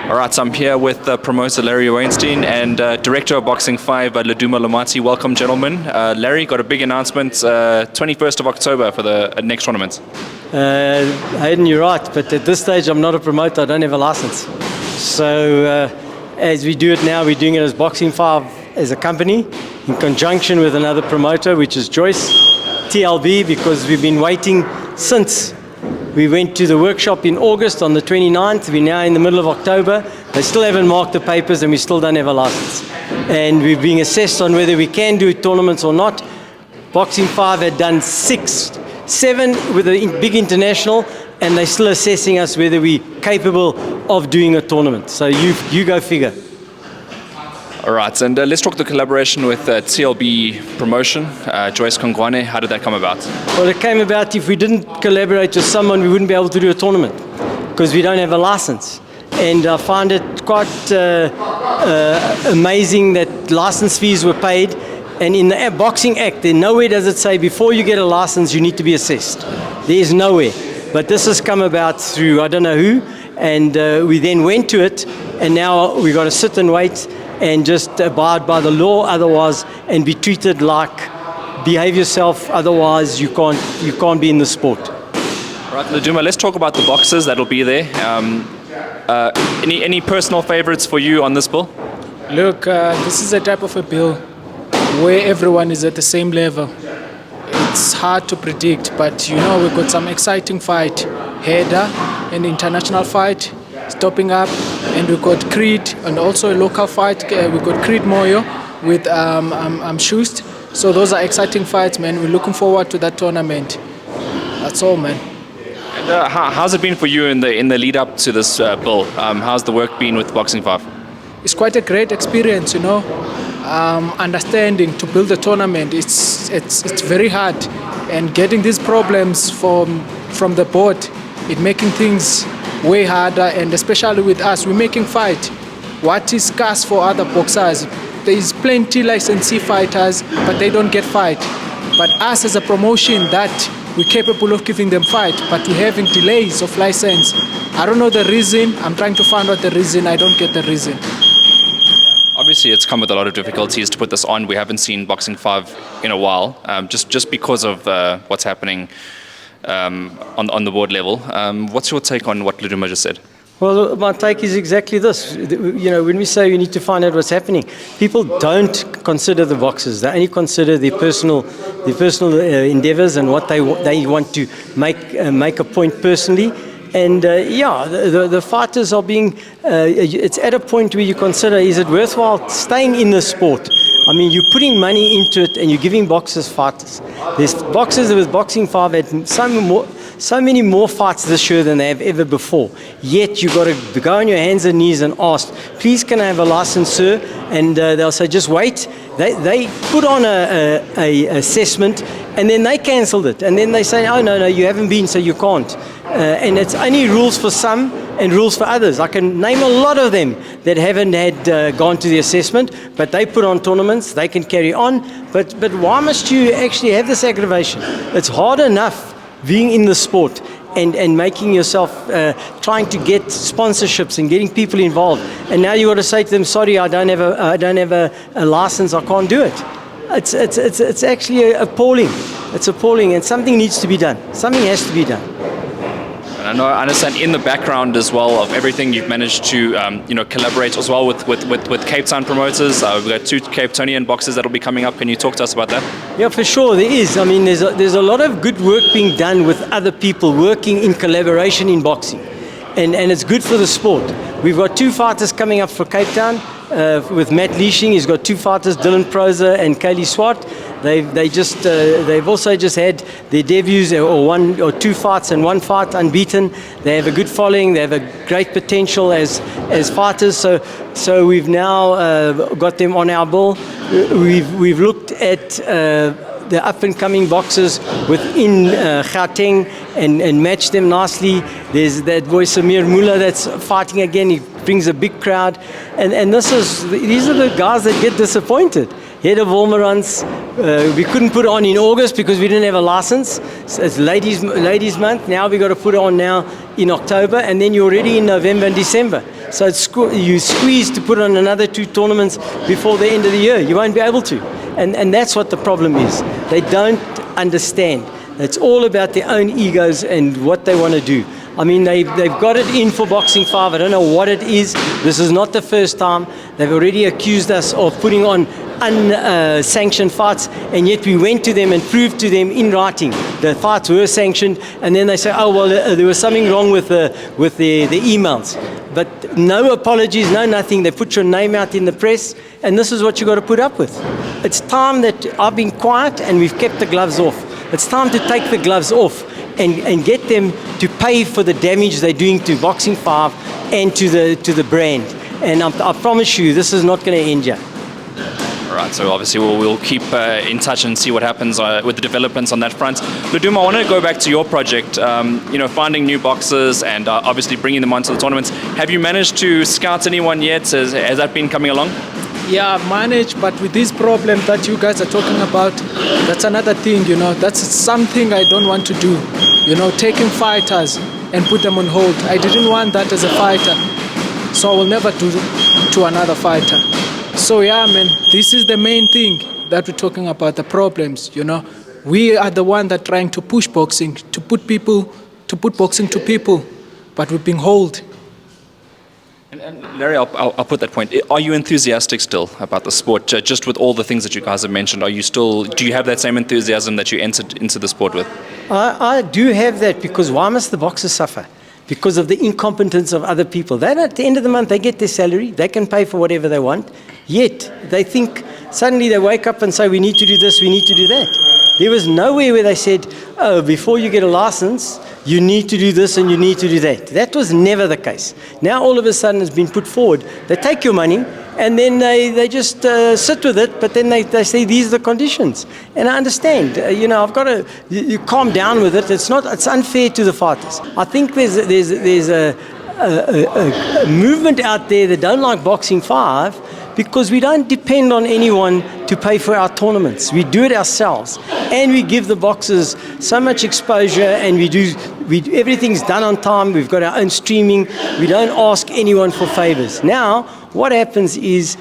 All right, so I'm here with promoter Larry Wainstein and director of Boxing 5, Ludumo Lomati. Welcome, gentlemen. Larry, got a big announcement, 21st of October for the next tournament. Hayden, you're right, but at this stage I'm not a promoter, I don't have a license. So as we do it now, we're doing it as Boxing 5 as a company in conjunction with another promoter, which is Joyce, TLB, because we've been waiting since we went to the workshop in August on the 29th. We're now in the middle of October. They still haven't marked the papers and we still don't have a license. And we're being assessed on whether we can do tournaments or not. Boxing 5 had done 7 with a big international, and they're still assessing us whether we're capable of doing a tournament. So you go figure. All right, and let's talk the collaboration with TLB Promotion, Joyce Kongwane. How did that come about? Well, it came about if we didn't collaborate with someone, we wouldn't be able to do a tournament because we don't have a license. And I find it quite amazing that license fees were paid. And in the Boxing Act, there nowhere does it say before you get a license, you need to be assessed. There is nowhere. But this has come about through I don't know who. And we then went to it, and now we've got to sit and wait and just abide by the law, otherwise, and be treated like behave yourself, otherwise you can't be in the sport. All right, Ludumo, let's talk about the boxers that'll be there. Any personal favorites for you on this bill? Look, this is a type of a bill where everyone is at the same level. It's hard to predict, but you know we've got some exciting fight. Header, an international fight, stopping up, and we've got Creed, and also a local fight. We've got Creed Moyo with Shust. So those are exciting fights, man. We're looking forward to that tournament. That's all, man. And how's it been for you in the lead up to this bill? How's the work been with Boxing 5? It's quite a great experience, you know. Understanding to build a tournament, it's very hard, and getting these problems from the board, it making things way harder, and especially with us, we're making fight. What is scarce for other boxers? There is plenty licensee fighters, but they don't get fight. But us as a promotion, that we're capable of giving them fight, but we're having delays of license. I don't know the reason. I'm trying to find out the reason. I don't get the reason. Obviously, it's come with a lot of difficulties to put this on. We haven't seen Boxing 5 in a while, just because of what's happening on the board level. What's your take on what Ludumo just said? Well, my take is exactly this. You know, when we say we need to find out what's happening, people don't consider the boxers. They only consider their personal endeavors and what they want to make a point personally. And the fighters are being, it's at a point where you consider, is it worthwhile staying in the sport? I mean, you're putting money into it and you're giving boxers fighters. There's boxers with Boxing 5 had so many more fights this year than they have ever before. Yet you've got to go on your hands and knees and ask, please can I have a license, sir? And they'll say, just wait. They put on a assessment and then they cancelled it. And then they say, oh, no, you haven't been, so you can't. And it's only rules for some and rules for others. I can name a lot of them that haven't had gone to the assessment, but they put on tournaments, they can carry on. But why must you actually have this aggravation? It's hard enough being in the sport and making yourself, trying to get sponsorships and getting people involved. And now you got to say to them, sorry, I don't have a license, I can't do it. It's actually appalling. It's appalling, and something needs to be done. Something has to be done. And I understand in the background as well of everything you've managed to collaborate as well with Cape Town promoters. We've got 2 Cape Townian boxers that will be coming up. Can you talk to us about that? Yeah, for sure there is. I mean, there's a lot of good work being done with other people working in collaboration in boxing, and it's good for the sport. We've got 2 fighters coming up for Cape Town. With Matt Leishing, he's got 2 fighters, Dylan Prozer and Kaylee Swart. They've also just had their debuts, or 1 or 2 fights and 1 fight unbeaten. They have a good following. They have a great potential as fighters. So we've now got them on our bill. We've looked at the up-and-coming boxers within Gauteng and matched them nicely. There's that boy Samir Mula that's fighting again. He brings a big crowd, and these are the guys that get disappointed. Head of Wolmerans, we couldn't put it on in August because we didn't have a license. So it's ladies month. Now we got to put it on now in October, and then you're already in November and December. So you squeeze to put on another 2 tournaments before the end of the year. You won't be able to. And that's what the problem is. They don't understand. It's all about their own egos and what they want to do. I mean, they've got it in for Boxing 5. I don't know what it is. This is not the first time. They've already accused us of putting on unsanctioned fights, and yet we went to them and proved to them in writing the fights were sanctioned, and then they say, oh, well, there was something wrong with the emails. But no apologies, no nothing. They put your name out in the press, and this is what you've got to put up with. It's time that I've been quiet and we've kept the gloves off. It's time to take the gloves off and get them to pay for the damage they're doing to Boxing 5 and to the brand. And I promise you, this is not going to end yet. All right, so obviously we'll keep in touch and see what happens with the developments on that front. Ludumo, I want to go back to your project, finding new boxers and obviously bringing them onto the tournaments. Have you managed to scout anyone yet? Has that been coming along? Yeah, I've managed, but with this problem that you guys are talking about, that's another thing, that's something I don't want to do. Taking fighters and put them on hold. I didn't want that as a fighter, so I will never do to another fighter. So yeah, man, this is the main thing that we're talking about, the problems, We are the one that trying to push boxing, to put boxing to people, but we're being held. And Larry, I'll put that point. Are you enthusiastic still about the sport? Just with all the things that you guys have mentioned, do you have that same enthusiasm that you entered into the sport with? I do have that, because why must the boxers suffer? Because of the incompetence of other people. Then at the end of the month, they get their salary, they can pay for whatever they want, yet they think, suddenly they wake up and say, we need to do this, we need to do that. There was nowhere where they said, oh, before you get a license, you need to do this and you need to do that. That was never the case. Now all of a sudden it's been put forward. They take your money and then they just sit with it, but then they say these are the conditions. And I understand, I've got to you calm down with it. It's unfair to the fighters. I think there's a movement out there that don't like Boxing 5, because we don't depend on anyone to pay for our tournaments. We do it ourselves, and we give the boxers so much exposure, and everything's done on time. We've got our own streaming. We don't ask anyone for favors. Now, what happens is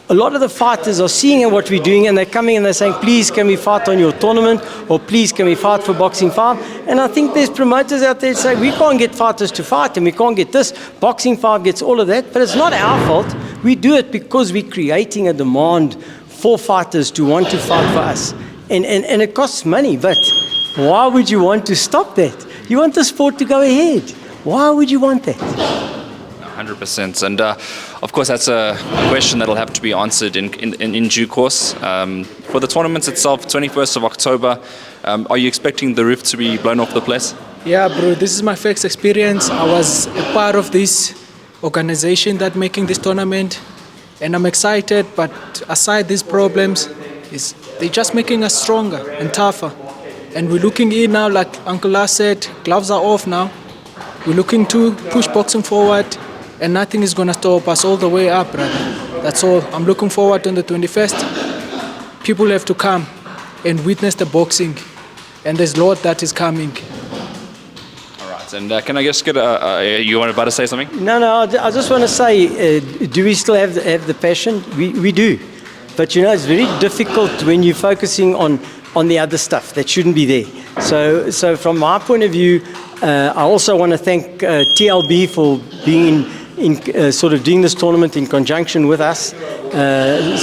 a lot of the fighters are seeing what we're doing, and they're coming and they're saying, please, can we fight on your tournament? Or please, can we fight for Boxing 5? And I think there's promoters out there that say, we can't get fighters to fight, and we can't get this. Boxing 5 gets all of that, but it's not our fault. We do it because we're creating a demand for fighters to want to fight for us. And it costs money, but why would you want to stop that? You want the sport to go ahead. Why would you want that? 100%. And of course, that's a question that will have to be answered in due course. For the tournaments itself, 21st of October, are you expecting the roof to be blown off the place? Yeah, bro, this is my first experience. I was a part of this organization that making this tournament, and I'm excited, but aside these problems, they're just making us stronger and tougher. And we're looking in now, like Uncle Lars said, gloves are off now. We're looking to push boxing forward, and nothing is going to stop us all the way up, brother. That's all. I'm looking forward on the 21st. People have to come and witness the boxing, and there's a lot that is coming. All right, and can I just get you were about to say something? No, I just want to say, do we still have the passion? We do. But it's very difficult when you're focusing on the other stuff that shouldn't be there. So from my point of view, I also want to thank TLB for being in sort of doing this tournament in conjunction with us.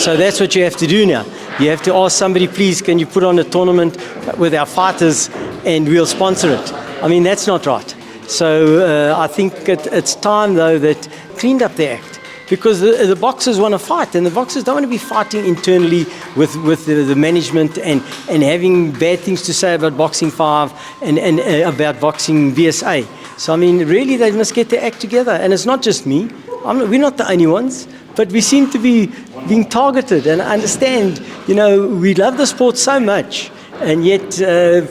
So that's what you have to do now. You have to ask somebody, please, can you put on a tournament with our fighters and we'll sponsor it. I mean, that's not right. So I think it's time, though, that cleaned up the act. Because the boxers want to fight, and the boxers don't want to be fighting internally with the management and having bad things to say about Boxing 5 and about Boxing BSA. So, I mean, really, they must get their act together. And it's not just me. We're not the only ones. But we seem to be being targeted. And I understand, we love the sport so much, and yet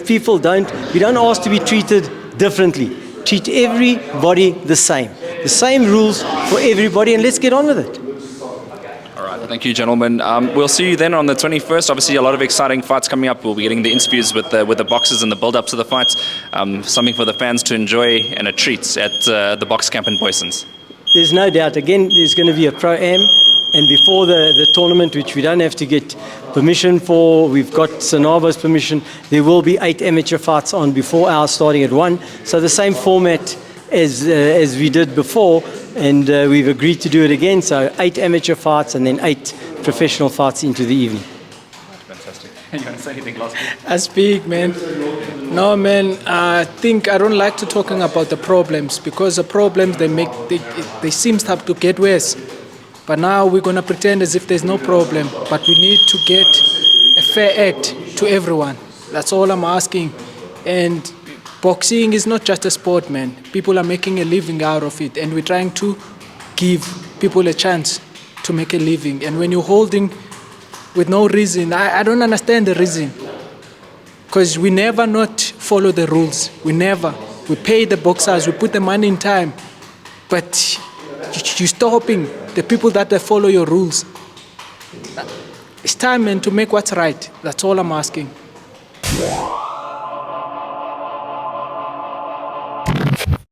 we don't ask to be treated differently. Treat everybody the same. The same rules for everybody, and let's get on with it. All right, thank you, gentlemen. We'll see you then on the 21st. Obviously, a lot of exciting fights coming up. We'll be getting the interviews with the boxers and the build-up to the fights. Something for the fans to enjoy and a treat at the box camp in Boysens. there's no doubt. Again, there's going to be a pro-am, and before the tournament, which we don't have to get permission for, we've got Sanavo's permission, there will be 8 amateur fights on before ours starting at 1. So the same format as we did before, and we've agreed to do it again. So 8 amateur fights and then 8 professional fights into the evening. Fantastic. You want to say anything last week? I speak, man. No, man. I think I don't like to talking about the problems, because the problems they seem to have to get worse. But now we're gonna pretend as if there's no problem. But we need to get a fair act to everyone. That's all I'm asking. And boxing is not just a sport, man. People are making a living out of it, and we're trying to give people a chance to make a living. And when you're holding with no reason, I don't understand the reason. Because we never not follow the rules. We never. We pay the boxers, we put the money in time. But you're stopping the people that they follow your rules. It's time, man, to make what's right. That's all I'm asking.